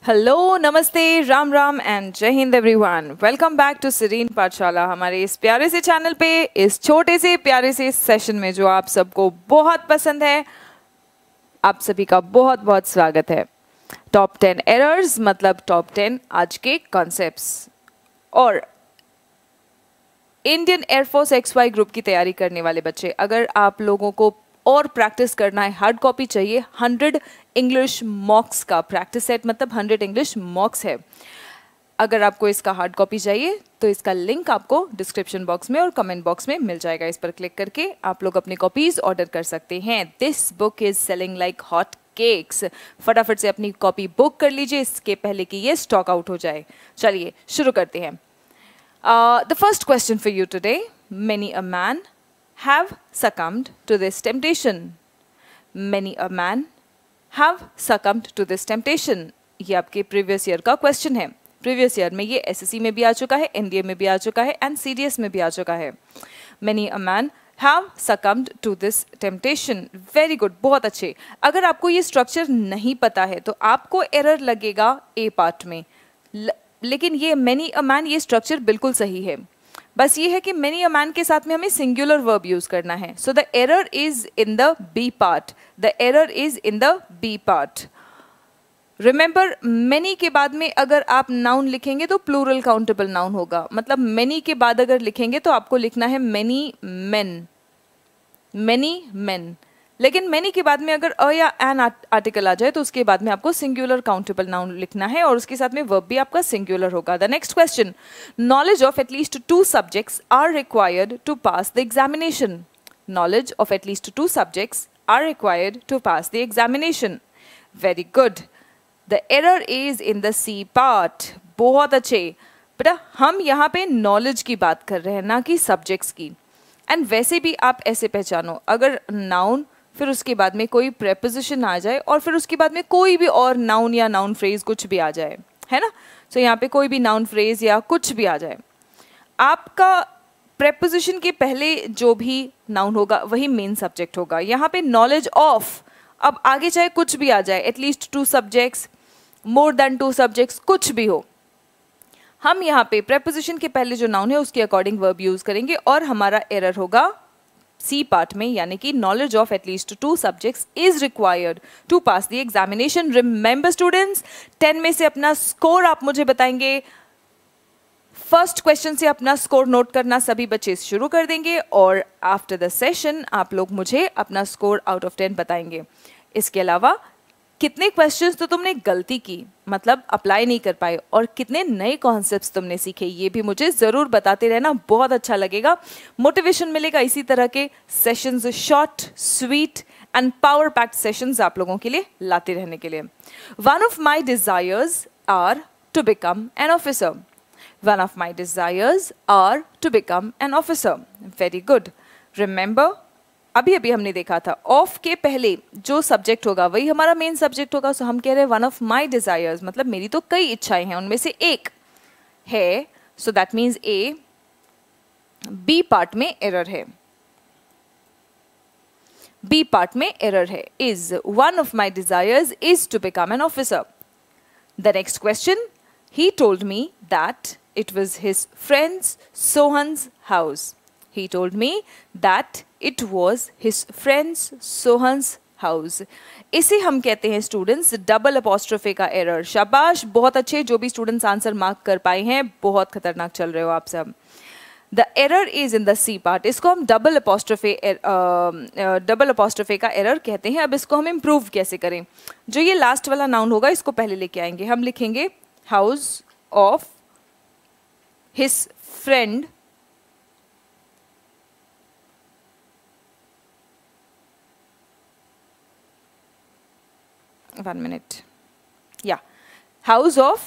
Hello, नमस्ते, Ram Ram and जय Hind everyone. Welcome back to सीरीन पाठशाला। हमारे इस प्यारे से चैनल पे इस छोटे से प्यारे से सेशन में जो आप सबको बहुत पसंद है, आप सभी का बहुत बहुत स्वागत है। टॉप 10 एरर्स मतलब टॉप 10 आज के कॉन्सेप्ट्स। और इंडियन एयरफोर्स XY ग्रुप की तैयारी करने वाले बच्चे, अगर आप लोगों को और प्रैक्टिस करना है, हार्ड कॉपी चाहिए, 100 इंग्लिश मॉक्स का प्रैक्टिस सेट मतलब 100 इंग्लिश मॉक्स है। अगर आपको इसका हार्ड कॉपी चाहिए तो इसका लिंक आपको डिस्क्रिप्शन बॉक्स में और कमेंट बॉक्स में मिल जाएगा। इस पर क्लिक करके आप लोग अपनी कॉपीज ऑर्डर कर सकते हैं। This book is selling like hot cakes. फटाफट से अपनी कॉपी बुक कर लीजिए इसके पहले कि ये स्टॉक आउट हो जाए। चलिए शुरू करते हैं। The first question for you today. Many a man have succumbed to this temptation. Many a man have succumbed to this temptation. ये आपके प्रीवियस ईयर का क्वेश्चन है। प्रीवियस ईयर में ये SSC में भी आ चुका है, NDA में भी आ चुका है एंड CDS में भी आ चुका है। Many a man have succumbed to this temptation. Very good, बहुत अच्छे। अगर आपको ये स्ट्रक्चर नहीं पता है तो आपको एरर लगेगा A पार्ट में, लेकिन ये मैनी अ मैन, ये स्ट्रक्चर बिल्कुल सही है। बस ये है कि मैनी अ मैन के साथ में हमें सिंगुलर वर्ब यूज करना है। So the error is in the B part. The error is in the B part. Remember, many के बाद में अगर आप नाउन लिखेंगे तो प्लूरल काउंटेबल नाउन होगा। मतलब मैनी के बाद अगर लिखेंगे तो आपको लिखना है मैनी मेन, मैनी मेन। लेकिन मैनी के बाद में अगर अ या एन आर्टिकल आ जाए तो उसके बाद में आपको सिंगुलर काउंटेबल नाउन लिखना है और उसके साथ में वर्ब भी आपका सिंगुलर होगा। The next question, knowledge of at least 2 subjects are required to pass the examination. Knowledge of at least 2 subjects are required to pass the examination. Very good. The error is in the C part. बहुत अच्छे बेटा, हम यहाँ पे knowledge की बात कर रहे हैं ना कि सब्जेक्ट्स की। एंड वैसे भी आप ऐसे पहचानो, अगर नाउन फिर उसके बाद में कोई प्रेपोजिशन आ जाए और फिर उसके बाद में कोई भी और नाउन या नाउन फ्रेज कुछ भी आ जाए, है ना। सो यहाँ पे कोई भी नाउन फ्रेज या कुछ भी आ जाए, आपका प्रेपोजिशन के पहले जो भी नाउन होगा वही मेन सब्जेक्ट होगा। यहाँ पे नॉलेज ऑफ, अब आगे चाहे कुछ भी आ जाए, at least 2 subjects, more than 2 subjects, कुछ भी हो, हम यहाँ पे प्रेपोजिशन के पहले जो नाउन है उसके अकॉर्डिंग वर्ब यूज करेंगे और हमारा एरर होगा सी पार्ट में, यानी कि knowledge of at least 2 subjects is required to pass the examination. Remember students, 10 में से अपना स्कोर आप मुझे बताएंगे। फर्स्ट क्वेश्चन से अपना स्कोर नोट करना सभी बच्चे शुरू कर देंगे और आफ्टर द सेशन आप लोग मुझे अपना स्कोर आउट ऑफ 10 बताएंगे। इसके अलावा कितने क्वेश्चंस तो तुमने गलती की, मतलब अप्लाई नहीं कर पाए, और कितने नए कॉन्सेप्ट्स तुमने सीखे, ये भी मुझे ज़रूर बताते रहना, बहुत अच्छा लगेगा। मोटिवेशन मिलेगा इसी तरह के sessions, short, sweet and power packed sessions आप लोगों के लिए लाते रहने के लिए। One of my desires are to become an officer. One of my desires are to become an officer. Very good. Remember, अभी अभी हमने देखा था ऑफ के पहले जो सब्जेक्ट होगा वही हमारा मेन सब्जेक्ट होगा। सो हम कह रहे हैं वन ऑफ माई डिजायर्स, मतलब मेरी तो कई इच्छाएं हैं, उनमें से एक है। So that means A. B part में एरर है, बी पार्ट में एरर है। Is one of my desires is to become an officer. The next question, he told me that it was his friends Sohan's house. He told me that it was his friend's Sohan's house. इसे हम कहते हैं students double apostrophe का error. शाबाश, बहुत अच्छे। जो भी स्टूडेंट्स आंसर मार्क कर पाए हैं, बहुत खतरनाक चल रहे हो आप सब। The error is in the C part. इसको हम डबल अपोस्ट्रोफे का एरर कहते हैं। अब इसको हम इम्प्रूव कैसे करें? जो ये लास्ट वाला नाउन होगा इसको पहले लेके आएंगे। हम लिखेंगे house of his friend, one minute, yeah, house of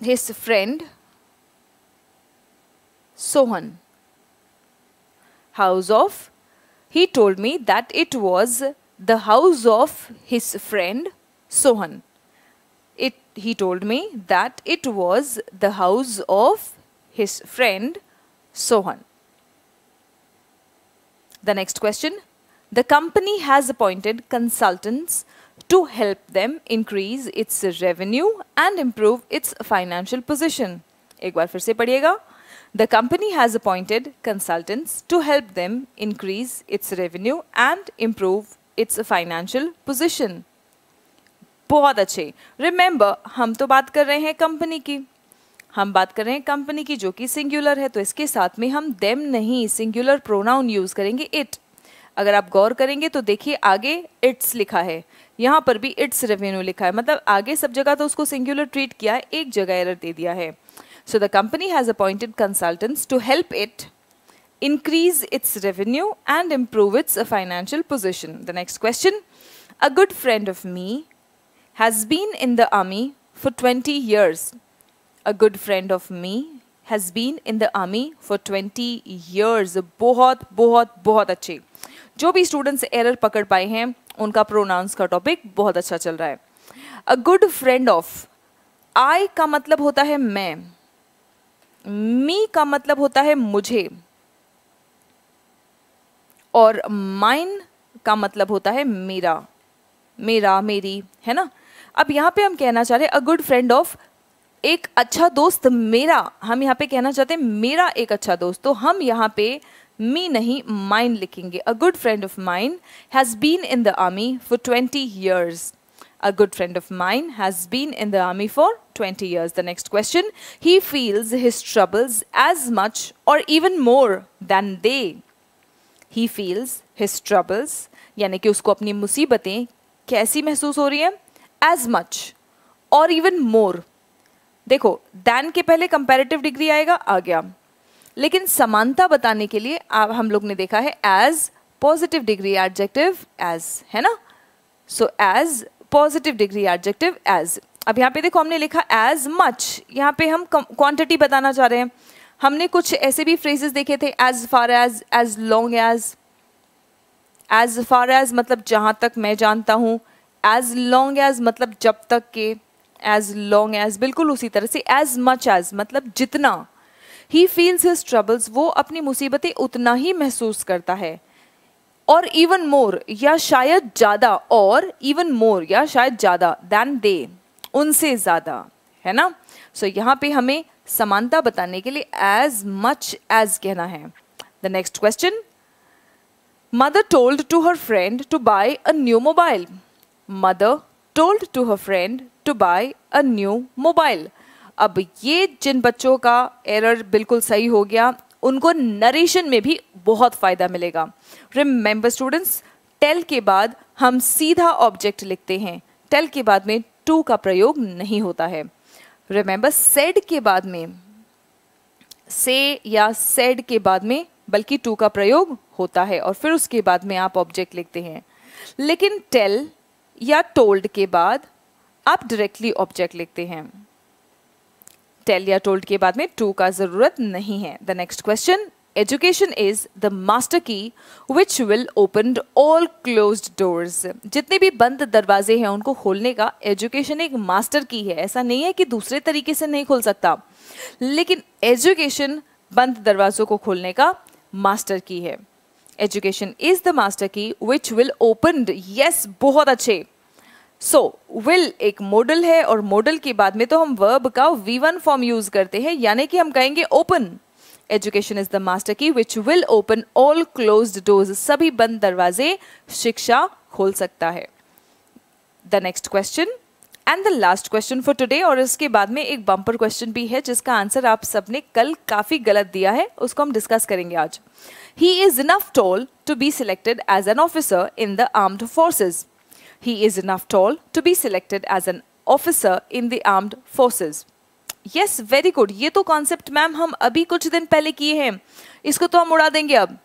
his friend Sohan. House of, he told me that it was the house of his friend Sohan. He told me that it was the house of his friend Sohan. The next question, the company has appointed consultants to help them increase its revenue and improve its financial position. एक बार फिर से पढ़िएगा. The company has appointed consultants to help them increase its revenue and improve its financial position. बहुत अच्छे. Remember, हम तो बात कर रहे हैं कंपनी की. हम बात कर रहे हैं कंपनी की जो कि सिंगुलर है, तो इसके साथ में हम them नहीं, सिंगुलर प्रोनाउन यूज करेंगे it. अगर आप गौर करेंगे तो देखिए आगे इट्स लिखा है, यहाँ पर भी इट्स रेवेन्यू लिखा है, मतलब आगे सब जगह तो उसको सिंगुलर ट्रीट किया है, एक जगह एरर दे दिया है. So the company has appointed consultants to help it increase its revenue and improve its financial position. The next question. A good friend of me has been in the army for 20 years. A good friend of me has been in the army for 20 years. बहुत बहुत बहुत अच्छे. जो भी students error पकड़ पाए हैं उनका प्रोनाउंस का टॉपिक बहुत अच्छा चल रहा है. अ गुड फ्रेंड ऑफ, आई का मतलब होता है मैं, मी का मतलब होता है मुझे, और माइन का मतलब होता है मेरा, मेरा, मेरी, है ना. अब यहाँ पे हम कहना चाह रहे हैं अ गुड फ्रेंड ऑफ, एक अच्छा दोस्त मेरा, हम यहाँ पे कहना चाहते हैं मेरा एक अच्छा दोस्त, तो हम यहाँ पे मी नहीं माइन लिखेंगे. A good friend of mine has been in the army for 20 years. A good friend of mine has been in the army for 20 years. The next question. He feels his troubles as much or even more than they. He feels his troubles, यानी कि उसको अपनी मुसीबतें कैसी महसूस हो रही हैं, as much or even more. देखो than के पहले कंपैरेटिव डिग्री आएगा, आ गया, लेकिन समानता बताने के लिए हम लोग ने देखा है as positive degree adjective as, है ना. सो as positive degree adjective as. अब यहाँ पे देखो हमने लिखा as much, यहाँ पे हम क्वांटिटी बताना चाह रहे हैं. हमने कुछ ऐसे भी फ्रेजेस देखे थे, as far as long as far as मतलब जहाँ तक मैं जानता हूँ, as long as मतलब जब तक के, as long as बिल्कुल उसी तरह से as much as मतलब जितना. He feels his troubles, वो अपनी मुसीबतें उतना ही महसूस करता है, और even more या शायद ज़्यादा, और even more या शायद ज़्यादा, than they उनसे ज़्यादा, है ना. सो यहाँ पे हमें समानता बताने के लिए as much as कहना है. The next question. Mother told to her friend to buy a new mobile. Mother told to her friend to buy a new mobile. अब ये जिन बच्चों का एरर बिल्कुल सही हो गया उनको नरेशन में भी बहुत फायदा मिलेगा. रिमेंबर स्टूडेंट्स, टेल के बाद हम सीधा ऑब्जेक्ट लिखते हैं, टेल के बाद में टू का प्रयोग नहीं होता है. रिमेंबर सेड के बाद में, से या सेड के बाद में बल्कि टू का प्रयोग होता है, और फिर उसके बाद में आप ऑब्जेक्ट लिखते हैं. लेकिन टेल या टोल्ड के बाद आप डायरेक्टली ऑब्जेक्ट लिखते हैं. टेल या टोल्ड के बाद में टू का जरूरत नहीं है. The next question. Education is the master key which will open all closed doors. जितने भी बंद दरवाजे हैं उनको खोलने का एजुकेशन एक मास्टर की है. ऐसा नहीं है कि दूसरे तरीके से नहीं खोल सकता, लेकिन एजुकेशन बंद दरवाजों को खोलने का मास्टर की है. Education is the master key which will open. Yes, बहुत अच्छे. सो विल एक मॉडल है, और मॉडल के बाद में तो हम वर्ब का V1 फॉर्म यूज करते हैं, यानी कि हम कहेंगे open. Education is the master key which will open all closed doors. सभी बंद दरवाजे शिक्षा खोल सकता है. The next question and the last question for today, और इसके बाद में एक बम्पर क्वेश्चन भी है जिसका आंसर आप सबने कल काफी गलत दिया है, उसको हम डिस्कस करेंगे आज. He is enough tall to be selected as an officer in the armed forces. He is enough tall to be selected as an officer in the armed forces. Yes, very good. ये तो concept ma'am हम अभी कुछ दिन पहले किए हैं, इसको तो हम उड़ा देंगे. अब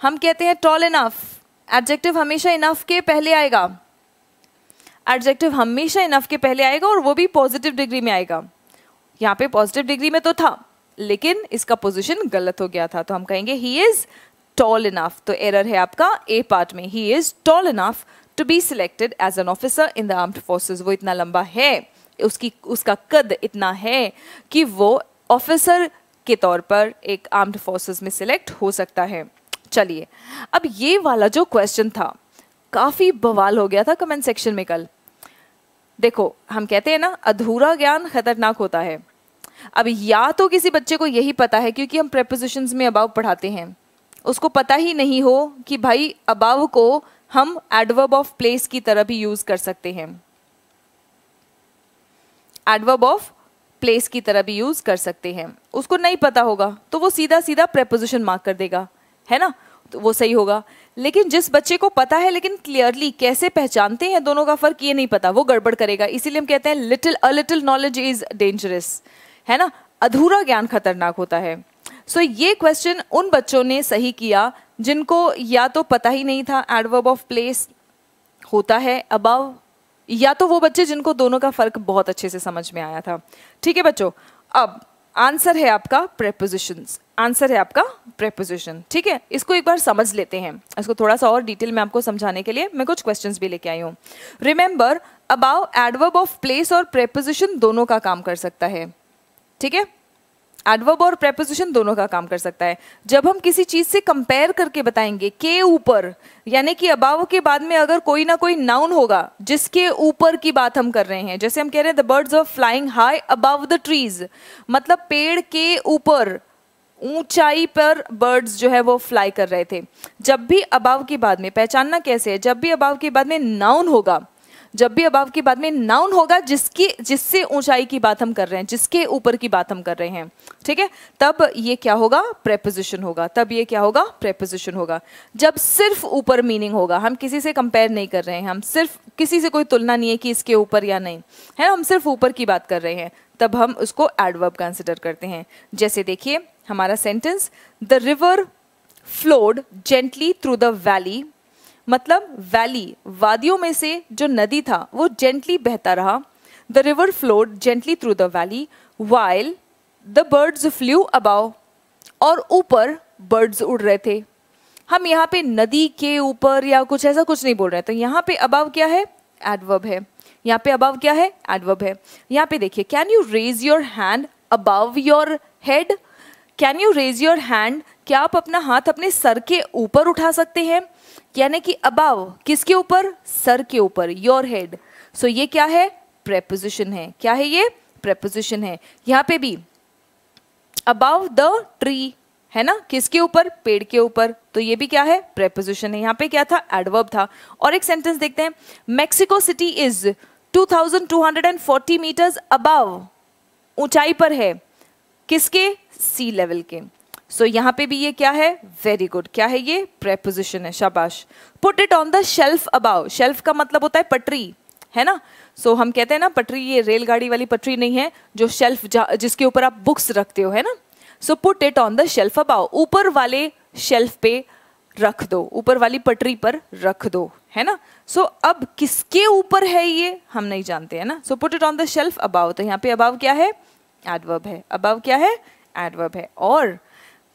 हम कहते हैं टॉल इनफ. एडजेक्टिव हमेशा इनफ के पहले आएगा, एडजेक्टिव हमेशा इनफ के पहले आएगा, और वो भी पॉजिटिव डिग्री में आएगा. यहाँ पे पॉजिटिव डिग्री में तो था, लेकिन इसका पोजिशन गलत हो गया था, तो हम कहेंगे ही इज टॉल इनफ. तो एरर है आपका ए पार्ट में. He is tall enough to be selected as an officer in the armed forces. वो इतना लंबा है, उसका कद इतना है कि वो ऑफिसर के तौर पर एक आर्म्ड फोर्सेस में सिलेक्ट हो सकता है. चलिए, अब ये वाला जो क्वेश्चन था काफी बवाल हो गया था कमेंट सेक्शन में कल। देखो हम कहते हैं ना अधूरा ज्ञान खतरनाक होता है। अब या तो किसी बच्चे को यही पता है क्योंकि हम प्रेपोजिशंस में अबाव पढ़ाते हैं, उसको पता ही नहीं हो कि भाई अबाव को हम एडवर्ब ऑफ प्लेस की तरह भी यूज कर सकते हैं, एडवर्ब ऑफ प्लेस की तरह भी यूज कर सकते हैं। उसको नहीं पता होगा तो वो सीधा सीधा प्रेपोजिशन मार्क कर देगा, है ना, तो वो सही होगा। लेकिन जिस बच्चे को पता है लेकिन क्लियरली कैसे पहचानते हैं दोनों का फर्क ये नहीं पता, वो गड़बड़ करेगा। इसीलिए हम कहते हैं a little knowledge is dangerous, है ना, अधूरा ज्ञान खतरनाक होता है। सो ये क्वेश्चन उन बच्चों ने सही किया जिनको या तो पता ही नहीं था एडवर्ब ऑफ प्लेस होता है अबव, या तो वो बच्चे जिनको दोनों का फर्क बहुत अच्छे से समझ में आया था। ठीक है बच्चों, अब आंसर है आपका प्रेपोजिशंस, आंसर है आपका प्रेपोजिशन। ठीक है, इसको एक बार समझ लेते हैं, इसको थोड़ा सा और डिटेल में आपको समझाने के लिए मैं कुछ क्वेश्चंस भी लेके आई हूँ। Remember above adverb of place और प्रेपोजिशन दोनों का काम कर सकता है। ठीक है, एडवर्ब और प्रेपोजिशन दोनों का काम कर सकता है। जब हम किसी चीज से कंपेयर करके बताएंगे के ऊपर, यानी कि अबाव के बाद में अगर कोई ना कोई नाउन होगा जिसके ऊपर की बात हम कर रहे हैं, जैसे हम कह रहे हैं the birds are flying high above the trees, मतलब पेड़ के ऊपर ऊंचाई पर बर्ड्स जो है वो फ्लाई कर रहे थे। जब भी अबाव के बाद में पहचानना कैसे है, जब भी अबाव के बाद में नाउन होगा, जब भी अबाव के बाद में नाउन होगा जिससे ऊंचाई की बात हम कर रहे हैं, जिसके ऊपर की बात हम कर रहे हैं, ठीक है, तब ये क्या होगा, प्रेपोजिशन होगा। तब ये क्या होगा, प्रेपोजिशन होगा। जब सिर्फ ऊपर मीनिंग होगा, हम किसी से कंपेयर नहीं कर रहे हैं, हम सिर्फ किसी से कोई तुलना नहीं है कि इसके ऊपर या नहीं है, हम सिर्फ ऊपर की बात कर रहे हैं, तब हम उसको एडवर्ब कंसिडर करते हैं। जैसे देखिए हमारा sentence, the river flowed gently through the valley, मतलब वैली वादियों में से जो नदी था वो जेंटली बहता रहा। The river flowed gently through the valley while the birds flu above, और ऊपर बर्ड्स उड़ रहे थे। हम यहाँ पे नदी के ऊपर या कुछ ऐसा कुछ नहीं बोल रहे, तो यहाँ पे अबाव क्या है, एडवर्ब है। यहाँ पे अबाव क्या है, एडवर्ब है। यहाँ पे देखिए, can you raise your hand above your head, can you raise your hand, क्या आप अपना हाथ अपने सर के ऊपर उठा सकते हैं, यानी कि अबाव किसके ऊपर, सर के ऊपर, योर हेड। सो ये क्या है, प्रेपोजिशन है। क्या है ये, प्रेपोजिशन है। यहाँ पे भी अबाव द ट्री है ना, किसके ऊपर, पेड़ के ऊपर, तो ये भी क्या है, प्रेपोजिशन है। यहाँ पे क्या था, एडवर्ब था। और एक सेंटेंस देखते हैं, Mexico City is 2240 metres above, ऊंचाई पर है, किसके, सी लेवल के। सो यहाँ पे भी ये क्या है, वेरी गुड, क्या है ये, प्रेपोजिशन है, शाबाश। Put it on the shelf above, shelf का मतलब होता है पटरी, है ना। सो हम कहते हैं ना पटरी, ये रेलगाड़ी वाली पटरी नहीं है, जो शेल्फ जिसके ऊपर आप बुक्स रखते हो, है ना। So put it on the shelf above, ऊपर वाले शेल्फ पे रख दो, ऊपर वाली पटरी पर रख दो, है ना। सो अब किसके ऊपर है ये हम नहीं जानते, है ना। So put it on the shelf above, तो यहाँ पे अबाव क्या है, एडवर्ब है। अबाव क्या है, एडवर्ब है। और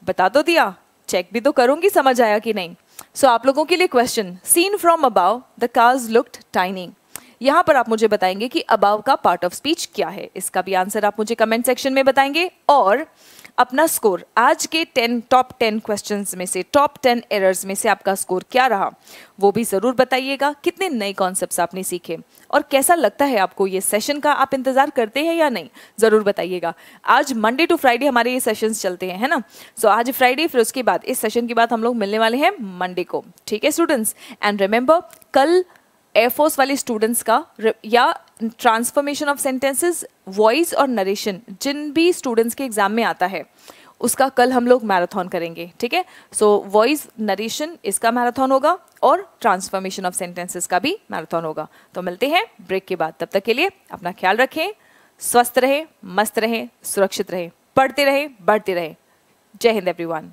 बता तो दिया, चेक भी तो करूंगी समझ आया कि नहीं। सो आप लोगों के लिए question, seen from above the cars looked tiny, यहाँ पर आप मुझे बताएंगे कि अबाव का पार्ट ऑफ स्पीच क्या है। इसका भी आंसर आप मुझे कमेंट सेक्शन में बताएंगे। और अपना स्कोर, आज के टॉप 10 क्वेश्चंस में से, टॉप 10 एरर्स में से आपका स्कोर क्या रहा वो भी ज़रूर बताइएगा। कितने नए कॉन्सेप्ट्स आपने सीखे और कैसा लगता है आपको ये सेशन का, आप इंतज़ार करते हैं या नहीं, ज़रूर बताइएगा। आज मंडे टू फ्राइडे हमारे ये सेशंस चलते हैं, है ना। सो आज फ्राइडे, फिर उसके बाद इस सेशन के बाद हम लोग मिलने वाले हैं मंडे को, ठीक है स्टूडेंट्स। एंड रिमेंबर, कल एयरफोर्स वाले स्टूडेंट्स का या ट्रांसफॉर्मेशन ऑफ सेंटेंसेस, वॉइस और नरेशन, जिन भी स्टूडेंट्स के एग्जाम में आता है उसका कल हम लोग मैराथन करेंगे, ठीक है। सो वॉइस, नरेशन इसका मैराथन होगा और ट्रांसफॉर्मेशन ऑफ सेंटेंसेस का भी मैराथन होगा। तो मिलते हैं ब्रेक के बाद, तब तक के लिए अपना ख्याल रखें, स्वस्थ रहें, मस्त रहें, सुरक्षित रहें, पढ़ते रहें, बढ़ते रहें। जय हिंद एवरीवन।